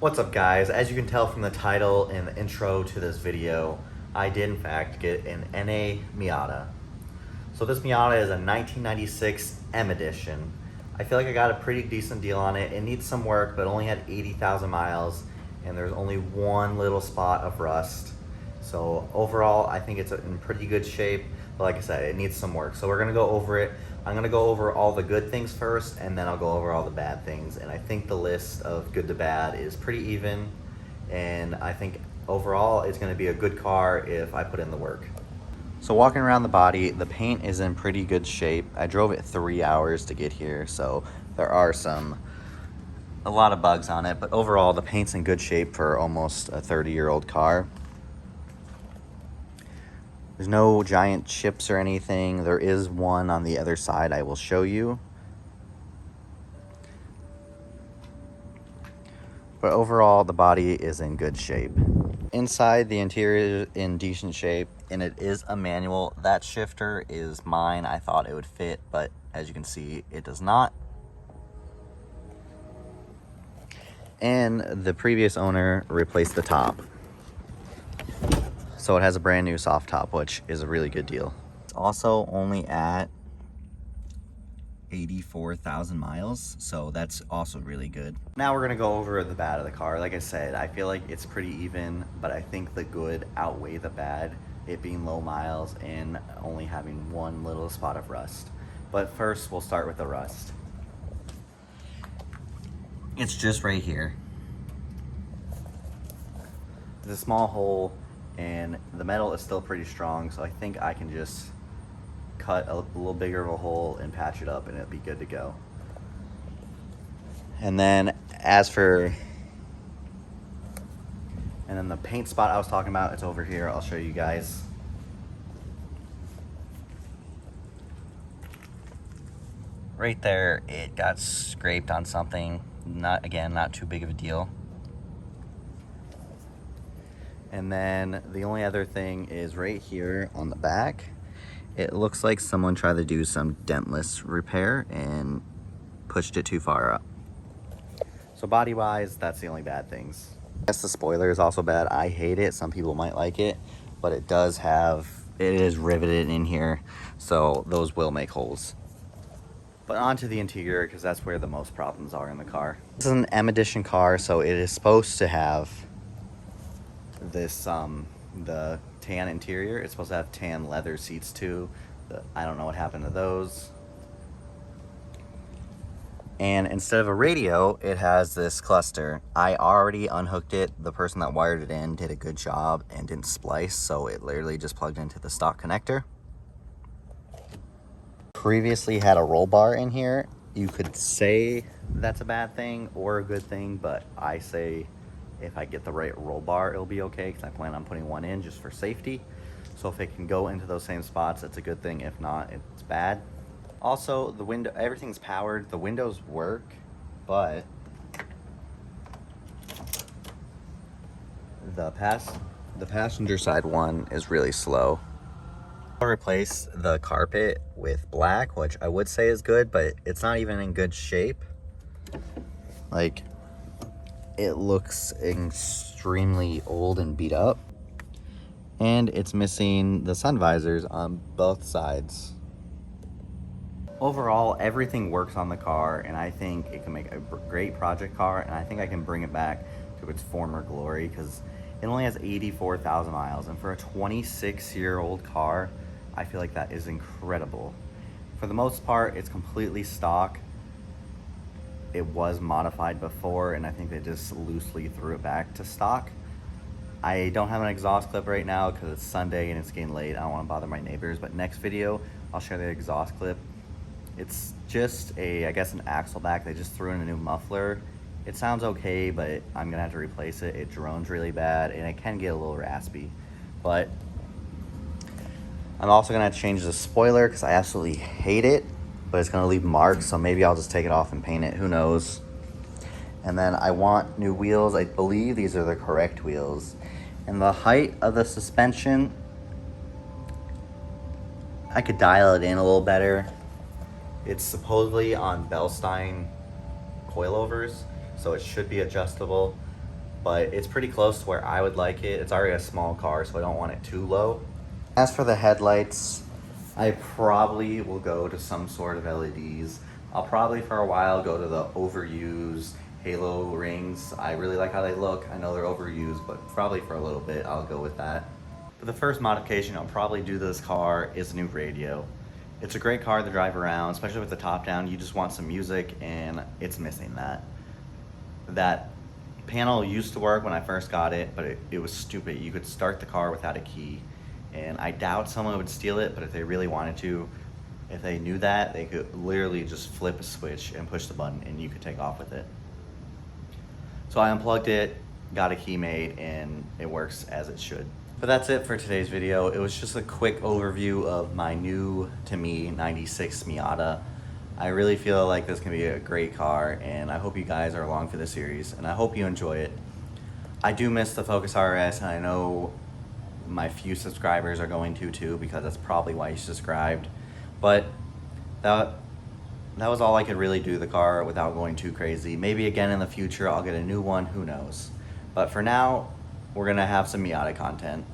What's up, guys? As you can tell from the title and the intro to this video, I did in fact get an NA Miata. So this Miata is a 1996 M Edition. I feel like I got a pretty decent deal on it. It needs some work, but only had 80,000 miles, and there's only one little spot of rust. So overall, I think it's in pretty good shape, but like I said, it needs some work. So we're gonna go over it. I'm gonna go over all the good things first, and then I'll go over all the bad things. And I think the list of good to bad is pretty even, and I think overall it's gonna be a good car if I put in the work. So walking around the body, the paint is in pretty good shape. I drove it 3 hours to get here, so there are a lot of bugs on it, but overall the paint's in good shape for almost a 30-year-old car. There's no giant chips or anything. There is one on the other side I will show you. But overall, the body is in good shape. Inside, the interior is in decent shape, and it is a manual. That shifter is mine. I thought it would fit, but as you can see, it does not. And the previous owner replaced the top. So it has a brand new soft top, which is a really good deal. It's also only at 84,000 miles, so that's also really good. Now we're gonna go over the bad of the car. Like I said, I feel like it's pretty even, but I think the good outweigh the bad, it being low miles and only having one little spot of rust. But first, we'll start with the rust. It's just right here. There's a small hole, and the metal is still pretty strong, so I think I can just cut a little bigger of a hole and patch it up, and it'll be good to go. And then the paint spot I was talking about, it's over here. I'll show you guys. Right there, it got scraped on something. Not too big of a deal. And then the only other thing is right here on the back. It looks like someone tried to do some dentless repair and pushed it too far up. So body-wise, that's the only bad things. I guess the spoiler is also bad. I hate it. Some people might like it, but it is riveted in here, so those will make holes. But onto the interior, because that's where the most problems are in the car. This is an M Edition car, so it is supposed to have this the tan interior. It's supposed to have tan leather seats too. I don't know what happened to those. And instead of a radio, it has this cluster. I already unhooked it. The person that wired it in did a good job and didn't splice, so it literally just plugged into the stock connector. Previously had a roll bar in here. You could say that's a bad thing or a good thing, but I say if I get the right roll bar, it'll be okay, because I plan on putting one in just for safety. So if it can go into those same spots, it's a good thing. If not, it's bad. Also, the window, everything's powered. The windows work, but the passenger side one is really slow. I'll replace the carpet with black, which I would say is good, but it's not even in good shape. Like, it looks extremely old and beat up, and it's missing the sun visors on both sides. Overall, everything works on the car, and I think it can make a great project car, and I think I can bring it back to its former glory, because it only has 84,000 miles, and for a 26-year-old car, I feel like that is incredible. For the most part, it's completely stock. It was modified before, and I think they just loosely threw it back to stock. I don't have an exhaust clip right now because it's Sunday and it's getting late. I don't want to bother my neighbors, but next video, I'll share the exhaust clip. It's just I guess an axle back. They just threw in a new muffler. It sounds okay, but I'm gonna have to replace it. It drones really bad, and it can get a little raspy. But I'm also gonna have to change the spoiler because I absolutely hate it, but it's gonna leave marks, so maybe I'll just take it off and paint it, who knows. And then I want new wheels. I believe these are the correct wheels. And the height of the suspension, I could dial it in a little better. It's supposedly on Belstein coilovers, so it should be adjustable. but it's pretty close to where I would like it. It's already a small car, so I don't want it too low. As for the headlights, I probably will go to some sort of LEDs. I'll probably for a while go to the overused halo rings. I really like how they look. I know they're overused, but probably for a little bit I'll go with that. But the first modification I'll probably do to this car is a new radio. It's a great car to drive around, especially with the top down. You just want some music, and it's missing that. That panel used to work when I first got it, but it was stupid. You could start the car without a key, and I doubt someone would steal it, but if they really wanted to, if they knew that, they could literally just flip a switch and push the button, and you could take off with it. So I unplugged it, got a key made, and it works as it should. But that's it for today's video. It was just a quick overview of my new, to me, 96 Miata. I really feel like this can be a great car, and I hope you guys are along for the series, and I hope you enjoy it. I do miss the Focus RS, and I know my few subscribers are going to too, because that's probably why you subscribed. But that was all I could really do to the car without going too crazy. Maybe again in the future I'll get a new one, who knows. But for now, we're gonna have some Miata content.